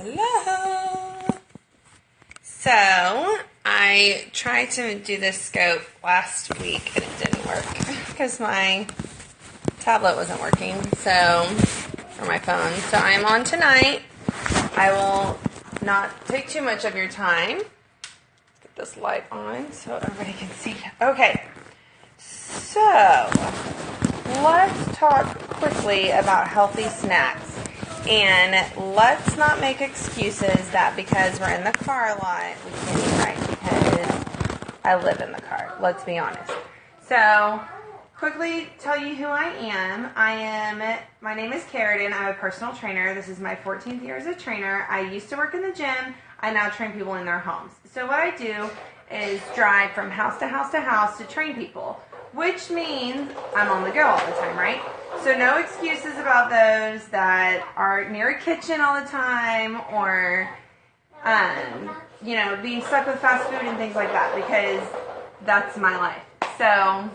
Hello. So I tried to do this scope last week and it didn't work because my tablet wasn't working, or my phone. So I'm on tonight. I will not take too much of your time. Get this light on so everybody can see. Okay. So let's talk quickly about healthy snacks. And let's not make excuses that because we're in the car a lot, we can't eat right because I live in the car. Let's be honest. So, quickly tell you who I am. My name is Carradine. I'm a personal trainer. This is my 14th year as a trainer. I used to work in the gym. I now train people in their homes. So what I do is drive from house to house to house to train people, which means I'm on the go all the time, right? So no excuses about those that are near a kitchen all the time or, being stuck with fast food and things like that, because that's my life. So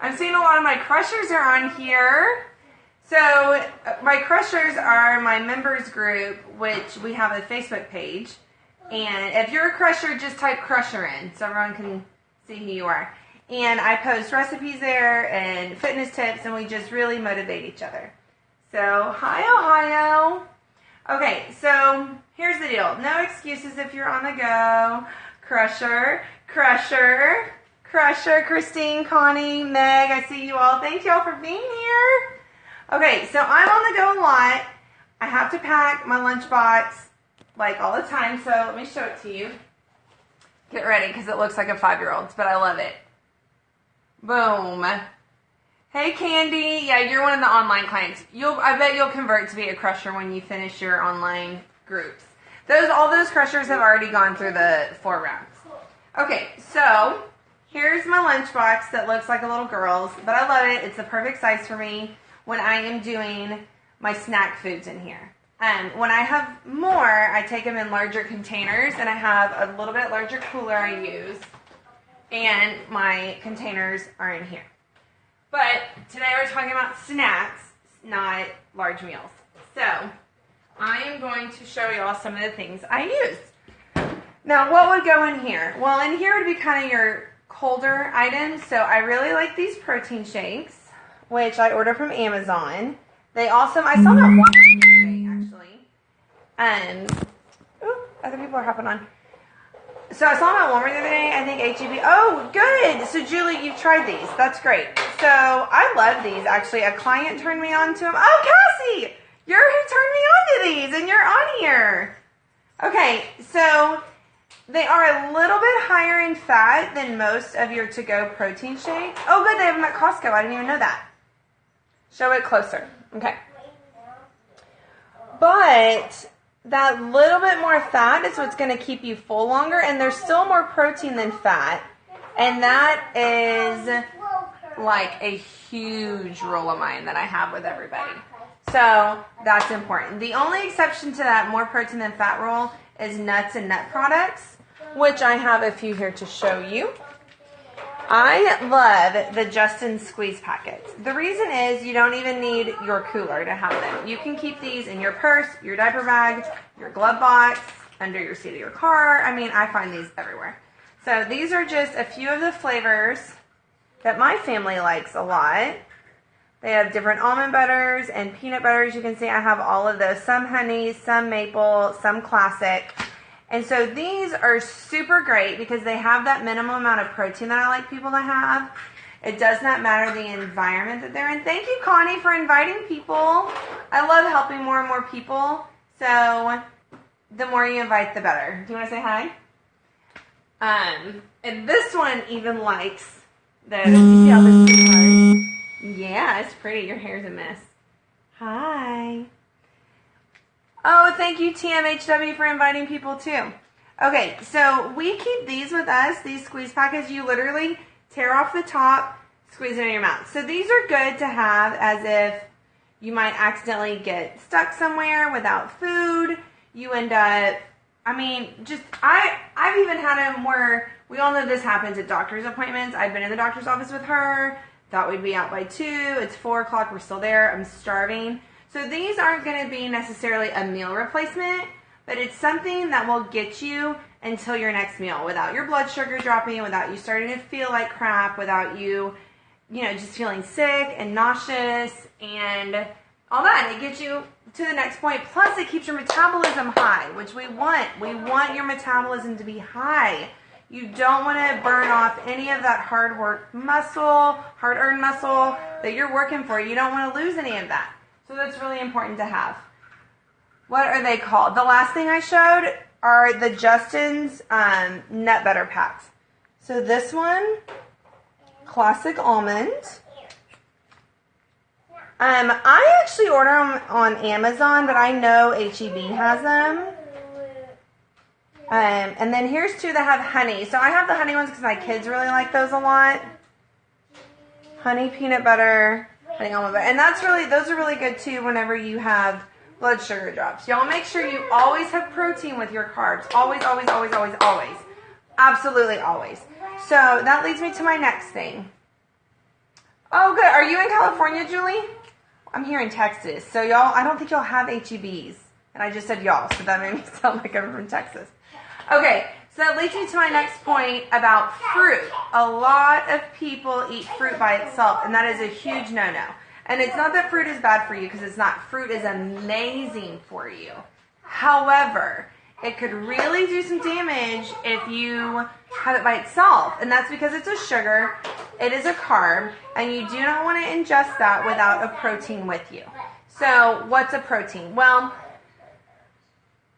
I'm seeing a lot of my crushers are on here. So my crushers are my members group, which we have a Facebook page. And if you're a crusher, just type crusher in so everyone can see who you are. And I post recipes there and fitness tips, and we just really motivate each other. So, hi, Ohio. Okay, so here's the deal. No excuses if you're on the go. Crusher, crusher, crusher, Christine, Connie, Meg, I see you all. Thank you all for being here. Okay, so I'm on the go a lot. I have to pack my lunchbox like all the time, so let me show it to you. Get ready, because it looks like a 5-year-old's, but I love it. Boom. Hey, Candy. Yeah, you're one of the online clients. I bet you'll convert to be a crusher when you finish your online groups. All those crushers have already gone through the 4 rounds. Okay, so here's my lunchbox that looks like a little girl's, but I love it. It's the perfect size for me when I am doing my snack foods in here. When I have more, I take them in larger containers, and I have a little bit larger cooler I use. And my containers are in here. But today we're talking about snacks, not large meals. So I am going to show you all some of the things I use. Now, what would go in here? Well, in here would be kind of your colder items. So I really like these protein shakes, which I order from Amazon. I saw them at Walmart today, actually. Other people are hopping on. So I saw them at Walmart the other day, I think H-E-B. Oh, good. So, Julie, you've tried these. That's great. So, I love these, actually. A client turned me on to them. Oh, Cassie! You're who turned me on to these, and you're on here. Okay, so they are a little bit higher in fat than most of your to-go protein shakes. Oh, good. They have them at Costco. I didn't even know that. Show it closer. Okay. But that little bit more fat is what's going to keep you full longer, and there's still more protein than fat, and that is like a huge rule of mine that I have with everybody. So that's important. The only exception to that more protein than fat rule is nuts and nut products, which I have a few here to show you. I love the Justin Squeeze packets. The reason is you don't even need your cooler to have them. You can keep these in your purse, your diaper bag, your glove box, under your seat of your car. I mean, I find these everywhere. So these are just a few of the flavors that my family likes a lot. They have different almond butters and peanut butters. You can see I have all of those. Some honey, some maple, some classic. And so these are super great because they have that minimum amount of protein that I like people to have. It does not matter the environment that they're in. Thank you, Connie, for inviting people. I love helping more and more people. So the more you invite, the better. Do you want to say hi? And this one even likes you see how this is hard? Yeah, it's pretty. Your hair's a mess. Hi. Oh, thank you, TMHW, for inviting people, too. Okay, so we keep these with us, these squeeze packets. You literally tear off the top, squeeze it in your mouth. So these are good to have as if you might accidentally get stuck somewhere without food. You end up, I've even had them where, we all know this happens at doctor's appointments. I've been in the doctor's office with her, thought we'd be out by 2, it's 4 o'clock, we're still there, I'm starving. So these aren't going to be necessarily a meal replacement, but it's something that will get you until your next meal without your blood sugar dropping, without you starting to feel like crap, without you, just feeling sick and nauseous and all that. It gets you to the next point. Plus, it keeps your metabolism high, which we want. We want your metabolism to be high. You don't want to burn off any of that hard-earned muscle that you're working for. You don't want to lose any of that. So that's really important to have. What are they called? The last thing I showed are the Justin's nut butter packs. So this one, classic almond. I actually order them on Amazon, but I know H-E-B has them. And then here's two that have honey. So I have the honey ones because my kids really like those a lot. Honey peanut butter, honey almond butter. And those are really good too whenever you have blood sugar drops. Y'all make sure you always have protein with your carbs. Always, always, always, always, always. Absolutely always. So that leads me to my next thing. Oh, good. Are you in California, Julie? I'm here in Texas. So y'all, I don't think y'all have HEBs. And I just said y'all, so that made me sound like I'm from Texas. Okay, so that leads me to my next point about fruit. A lot of people eat fruit by itself, and that is a huge no-no. And it's not that fruit is bad for you, because it's not. Fruit is amazing for you. However, it could really do some damage if you have it by itself. And that's because it's a sugar, it is a carb, and you do not want to ingest that without a protein with you. So what's a protein? Well,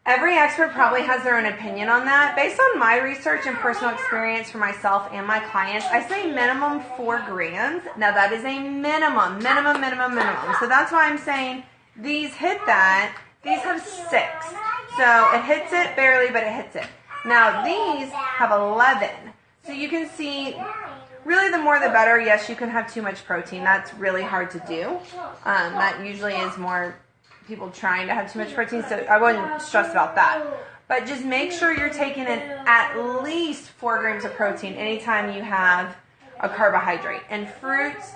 every expert probably has their own opinion on that. Based on my research and personal experience for myself and my clients, I say minimum 4 grams. Now that is a minimum. So that's why I'm saying these hit that. These have 6. So it hits it barely, but it hits it. Now these have 11. So you can see, really the more the better. Yes, you can have too much protein. That's really hard to do. That usually is more people trying to have too much protein, so I wouldn't stress about that. But just make sure you're taking in at least 4 grams of protein anytime you have a carbohydrate. And fruits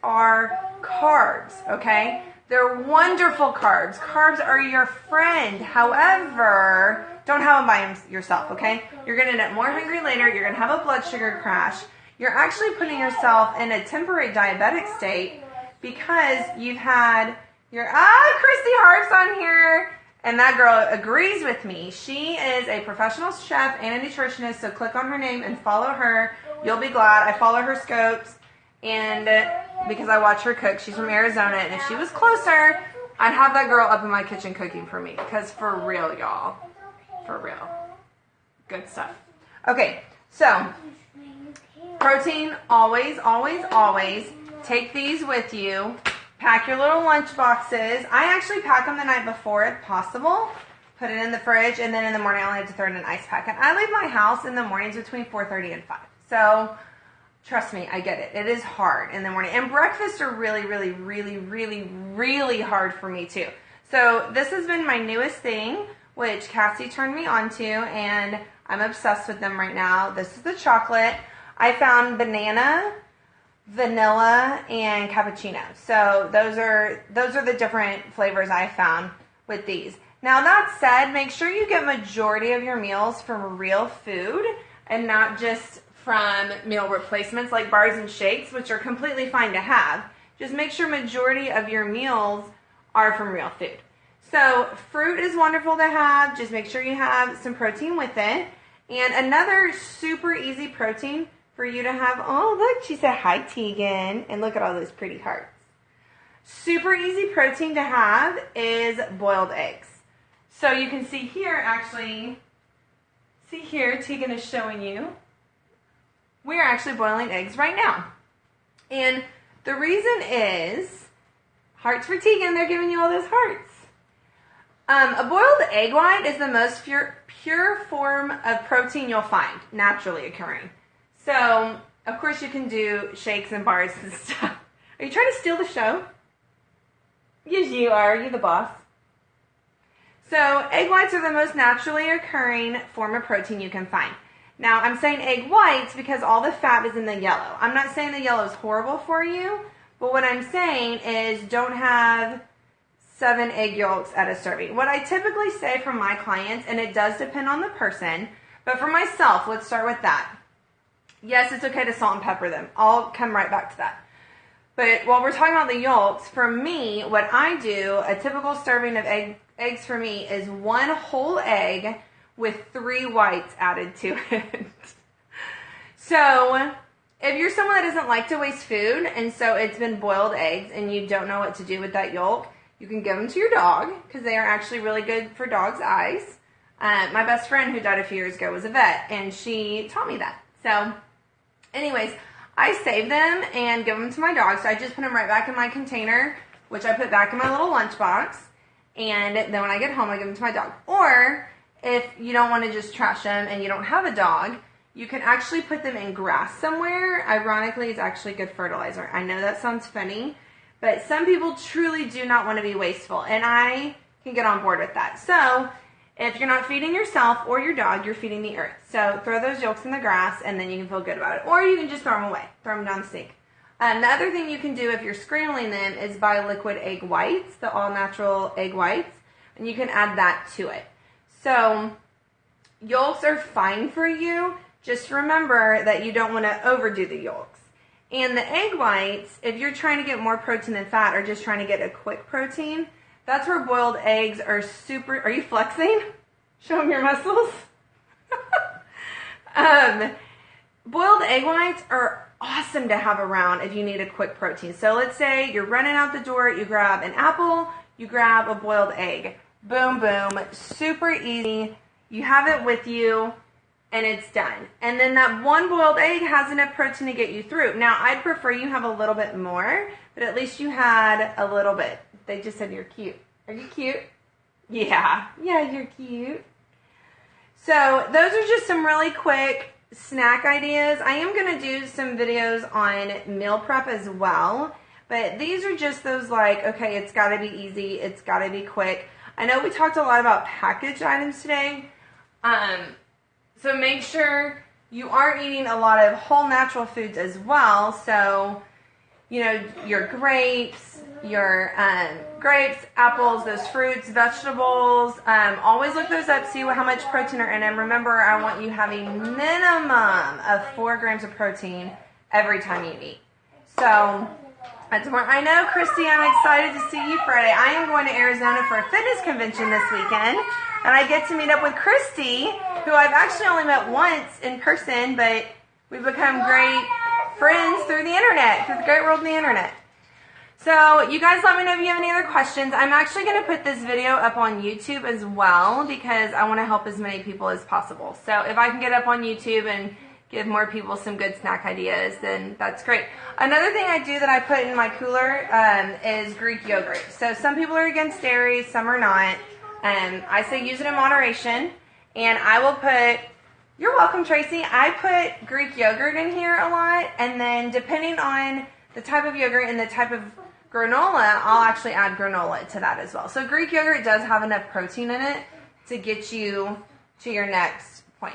are carbs, okay? They're wonderful carbs. Carbs are your friend. However, don't have them by yourself, okay? You're going to end up more hungry later. You're going to have a blood sugar crash. You're actually putting yourself in a temporary diabetic state because you've had your, Christy Hart's on here. And that girl agrees with me. She is a professional chef and a nutritionist, so click on her name and follow her. You'll be glad. I follow her scopes, and because I watch her cook. She's from Arizona, and if she was closer, I'd have that girl up in my kitchen cooking for me. Because for real, y'all. For real. Good stuff. Okay, so protein, always, always, always. Take these with you. Pack your little lunch boxes. I actually pack them the night before if possible. Put it in the fridge, and then in the morning I only have to throw it in an ice pack. And I leave my house in the mornings between 4:30 and 5. So trust me, I get it. It is hard in the morning. And breakfasts are really, really, really, really, really hard for me too. So this has been my newest thing, which Cassie turned me on to, and I'm obsessed with them right now. This is the chocolate. I found banana, vanilla, and cappuccino. So those are the different flavors I found with these. Now that said, make sure you get majority of your meals from real food and not just from meal replacements like bars and shakes, which are completely fine to have. Just make sure majority of your meals are from real food. So fruit is wonderful to have. Just make sure you have some protein with it. And another super easy protein for you to have, oh look, she said hi Tegan, and look at all those pretty hearts. Super easy protein to have is boiled eggs. So you can see here, actually, see here, Tegan is showing you, we are actually boiling eggs right now. And the reason is, hearts for Tegan, they're giving you all those hearts. A boiled egg white is the most pure form of protein you'll find, naturally occurring. So, of course, you can do shakes and bars and stuff. Are you trying to steal the show? Yes, you are. You're the boss. So, egg whites are the most naturally occurring form of protein you can find. Now, I'm saying egg whites because all the fat is in the yellow. I'm not saying the yellow is horrible for you, but what I'm saying is don't have 7 egg yolks at a serving. What I typically say for my clients, and it does depend on the person, but for myself, let's start with that. Yes, it's okay to salt and pepper them. I'll come right back to that. But while we're talking about the yolks, for me, what I do, a typical serving of eggs for me is 1 whole egg with 3 whites added to it. So if you're someone that doesn't like to waste food, and so it's been boiled eggs and you don't know what to do with that yolk, you can give them to your dog because they are actually really good for dogs' eyes. My best friend who died a few years ago was a vet, and she taught me that. So anyways, I save them and give them to my dog. So I just put them right back in my container, which I put back in my little lunchbox. And then when I get home, I give them to my dog. Or if you don't want to just trash them and you don't have a dog, you can actually put them in grass somewhere. Ironically, it's actually good fertilizer. I know that sounds funny, but some people truly do not want to be wasteful, and I can get on board with that. So if you're not feeding yourself or your dog, you're feeding the earth. So throw those yolks in the grass, and then you can feel good about it. Or you can just throw them away. Throw them down the sink. The other thing you can do if you're scrambling them is buy liquid egg whites, the all-natural egg whites, and you can add that to it. So yolks are fine for you. Just remember that you don't want to overdo the yolks. And the egg whites, if you're trying to get more protein than fat or just trying to get a quick protein, that's where boiled eggs are super... Are you flexing? Show them your muscles. Boiled egg whites are awesome to have around if you need a quick protein. So let's say you're running out the door, you grab an apple, you grab a boiled egg. Boom, boom. Super easy. You have it with you, and it's done. And then that 1 boiled egg has enough protein to get you through. Now, I'd prefer you have a little bit more, but at least you had a little bit. They just said you're cute. Are you cute? Yeah. Yeah, you're cute. So those are just some really quick snack ideas. I am going to do some videos on meal prep as well, but these are just those like, okay, it's got to be easy. It's got to be quick. I know we talked a lot about packaged items today. So make sure you are eating a lot of whole natural foods as well. So, you know, your grapes, apples, those fruits, vegetables. Always look those up, see how much protein are in them. Remember, I want you having minimum of 4 grams of protein every time you eat. So that's more. I know, Christy, I'm excited to see you Friday. I am going to Arizona for a fitness convention this weekend, and I get to meet up with Christy, who I've actually only met once in person, but we've become great friends through the internet, through the great world of the internet. So you guys let me know if you have any other questions. I'm actually going to put this video up on YouTube as well because I want to help as many people as possible. So if I can get up on YouTube and give more people some good snack ideas, then that's great. Another thing I do that I put in my cooler is Greek yogurt. So some people are against dairy, some are not. I say use it in moderation. And I will put, you're welcome, Tracy. I put Greek yogurt in here a lot. And then depending on the type of yogurt and the type of granola, I'll actually add granola to that as well. So Greek yogurt does have enough protein in it to get you to your next point.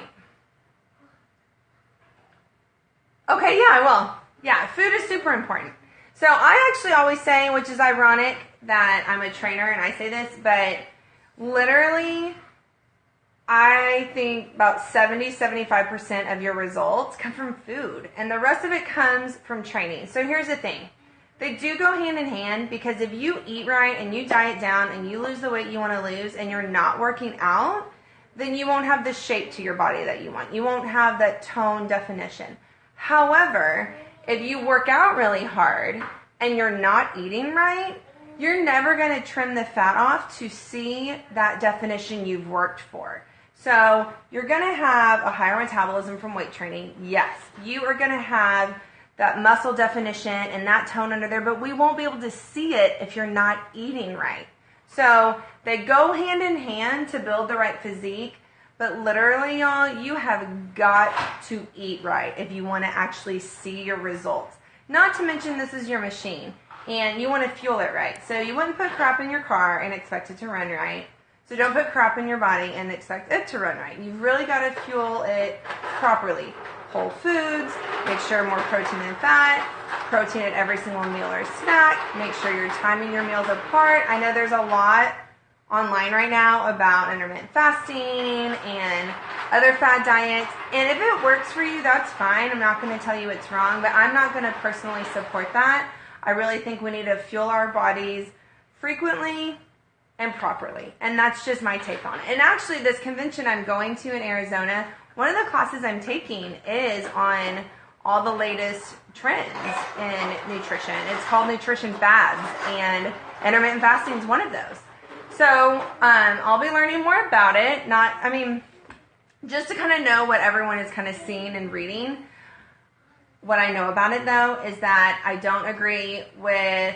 Okay, yeah, I will. Yeah, food is super important. So I actually always say, which is ironic that I'm a trainer and I say this, but literally I think about 70-75% of your results come from food, and the rest of it comes from training. So here's the thing. They do go hand in hand, because if you eat right and you diet down and you lose the weight you want to lose and you're not working out, then you won't have the shape to your body that you want. You won't have that tone definition. However, if you work out really hard and you're not eating right, you're never going to trim the fat off to see that definition you've worked for. So you're going to have a higher metabolism from weight training. Yes, you are going to have that muscle definition and that tone under there, but we won't be able to see it if you're not eating right. So they go hand in hand to build the right physique, but literally, y'all, you have got to eat right if you want to actually see your results. Not to mention this is your machine, and you want to fuel it right. So you wouldn't put crap in your car and expect it to run right. So don't put crap in your body and expect it to run right. You've really got to fuel it properly. whole foods, make sure more protein than fat, protein at every single meal or snack, make sure you're timing your meals apart. I know there's a lot online right now about intermittent fasting and other fad diets, and if it works for you, that's fine. I'm not going to tell you it's wrong, but I'm not going to personally support that. I really think we need to fuel our bodies frequently and properly, and that's just my take on it. And actually, this convention I'm going to in Arizona, one of the classes I'm taking is on all the latest trends in nutrition. It's called Nutrition Fads, and intermittent fasting is one of those. So I'll be learning more about it. Just to kind of know what everyone is kind of seeing and reading. What I know about it, though, is that I don't agree with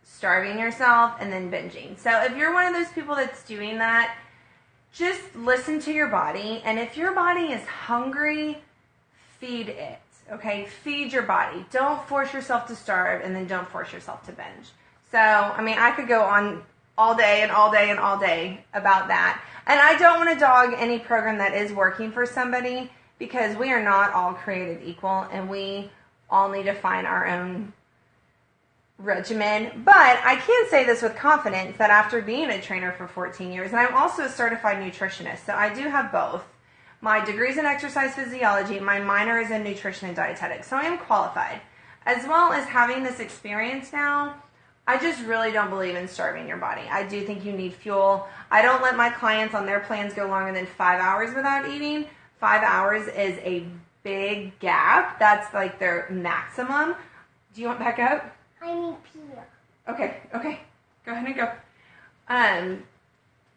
starving yourself and then binging. So if you're one of those people that's doing that, just listen to your body. And if your body is hungry, feed it. Okay? Feed your body. Don't force yourself to starve, and then don't force yourself to binge. So, I could go on all day and all day and all day about that. And I don't want to dog any program that is working for somebody, because we are not all created equal, and we all need to find our own regimen. But I can say this with confidence, that after being a trainer for 14 years, and I'm also a certified nutritionist, so I do have both. My degree's in exercise physiology, my minor is in nutrition and dietetics, so I am qualified. As well as having this experience now, I just really don't believe in starving your body. I do think you need fuel. I don't let my clients on their plans go longer than 5 hours without eating. 5 hours is a big gap. That's like their maximum. Do you want back up? I need pee. Okay. Go ahead and go.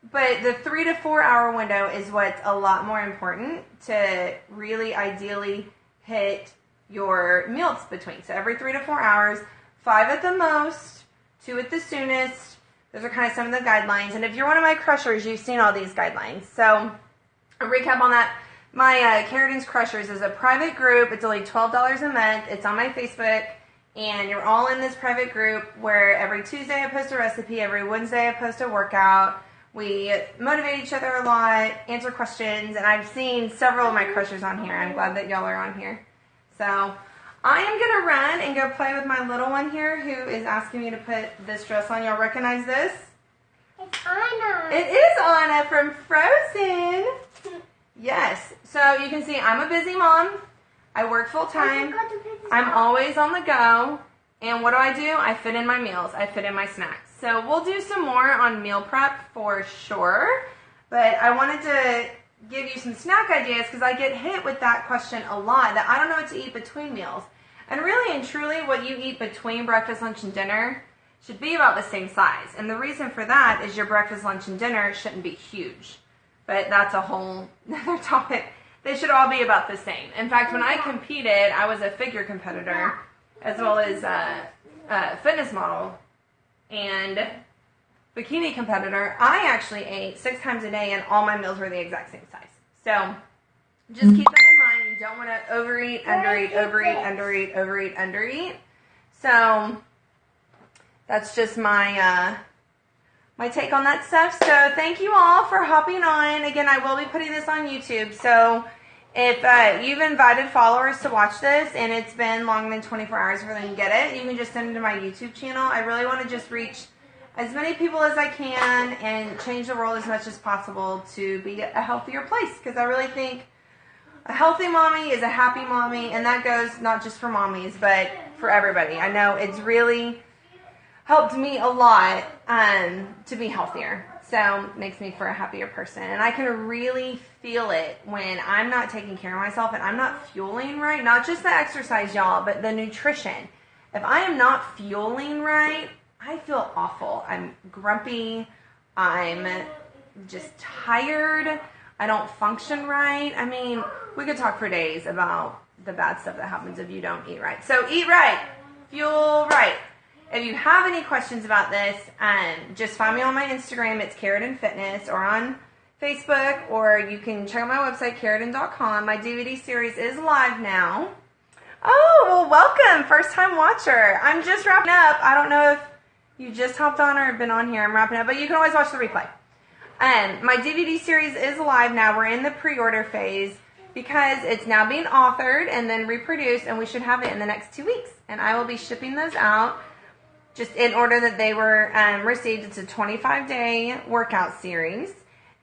But the 3 to 4 hour window is what's a lot more important to really ideally hit your meals between. So every 3 to 4 hours, 5 at the most, 2 at the soonest. Those are kind of some of the guidelines. And if you're one of my crushers, you've seen all these guidelines. So a recap on that. My Keratin's Crushers is a private group. It's only $12 a month. It's on my Facebook. And you're all in this private group where every Tuesday I post a recipe. Every Wednesday I post a workout. We motivate each other a lot, answer questions. And I've seen several of my crushers on here. I'm glad that y'all are on here. So I am going to run and go play with my little one here who is asking me to put this dress on. Y'all recognize this? It's Anna. It is Anna from Frozen. Yes. So you can see I'm a busy mom. I work full time. I'm always on the go. And what do? I fit in my meals. I fit in my snacks. So we'll do some more on meal prep for sure. But I wanted to give you some snack ideas because I get hit with that question a lot, that I don't know what to eat between meals. And really and truly, what you eat between breakfast, lunch, and dinner should be about the same size. And the reason for that is your breakfast, lunch, and dinner shouldn't be huge. But that's a whole other topic. They should all be about the same. In fact, when I competed, I was a figure competitor as well as a fitness model and bikini competitor. I actually ate 6 times a day, and all my meals were the exact same size. So just keep that in mind. You don't want to overeat, undereat, overeat, undereat, overeat, undereat. So that's just my my take on that stuff. So thank you all for hopping on. Again, I will be putting this on YouTube. So if you've invited followers to watch this and it's been longer than 24 hours for them to get it, you can just send them to my YouTube channel. I really want to just reach as many people as I can and change the world as much as possible to be a healthier place. Because I really think a healthy mommy is a happy mommy, and that goes not just for mommies, but for everybody. I know it's really helped me a lot to be healthier. So it makes me for a happier person. And I can really feel it when I'm not taking care of myself and I'm not fueling right. Not just the exercise, y'all, but the nutrition. If I am not fueling right, I feel awful. I'm grumpy. I'm just tired. I don't function right. I mean, we could talk for days about the bad stuff that happens if you don't eat right. So eat right. Fuel right. If you have any questions about this, just find me on my Instagram. It's Keratin Fitness, or on Facebook, or you can check out my website, Keratin.com. My DVD series is live now. Oh, well, welcome, first-time watcher. I'm just wrapping up. I don't know if you just hopped on or have been on here. I'm wrapping up, but you can always watch the replay. My DVD series is live now. We're in the pre-order phase. because it's now being authored and then reproduced, and we should have it in the next 2 weeks. And I will be shipping those out just in order that they were received. It's a 25-day workout series.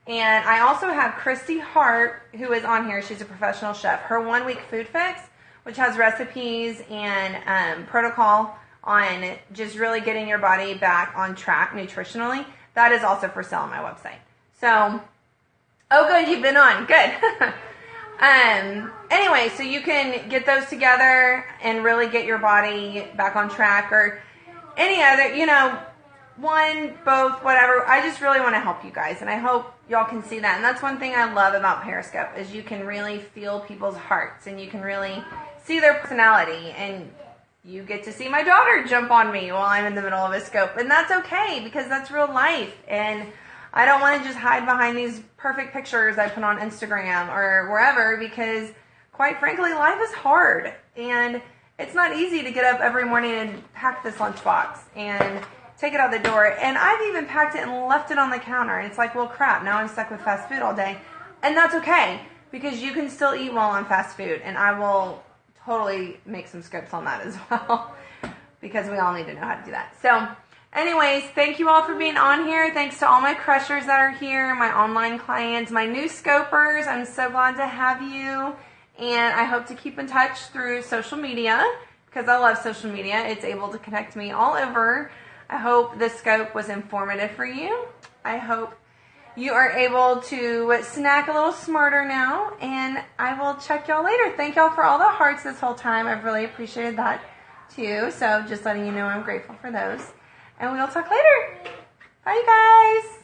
And I also have Christy Hart, who is on here. She's a professional chef. Her 1-week food fix, which has recipes and protocol on just really getting your body back on track nutritionally, that is also for sale on my website. So, oh good, you've been on. Good. Anyway, so you can get those together and really get your body back on track, or any other, one, both, whatever. I just really want to help you guys, and I hope y'all can see that. And that's one thing I love about Periscope, is you can really feel people's hearts, and you can really see their personality, and you get to see my daughter jump on me while I'm in the middle of a scope, and that's okay, because that's real life, and I don't want to just hide behind these perfect pictures I put on Instagram or wherever, because quite frankly, life is hard, and it's not easy to get up every morning and pack this lunchbox and take it out the door. And I've even packed it and left it on the counter, and it's like, well, crap, now I'm stuck with fast food all day. And that's okay, because you can still eat well on fast food, and I will totally make some scripts on that as well, because we all need to know how to do that. So anyways, thank you all for being on here. Thanks to all my crushers that are here, my online clients, my new scopers. I'm so glad to have you. And I hope to keep in touch through social media, because I love social media. It's able to connect me all over. I hope this scope was informative for you. I hope you are able to snack a little smarter now. And I will check y'all later. Thank y'all for all the hearts this whole time. I've really appreciated that too. So just letting you know I'm grateful for those. And we'll talk later. Bye, you guys.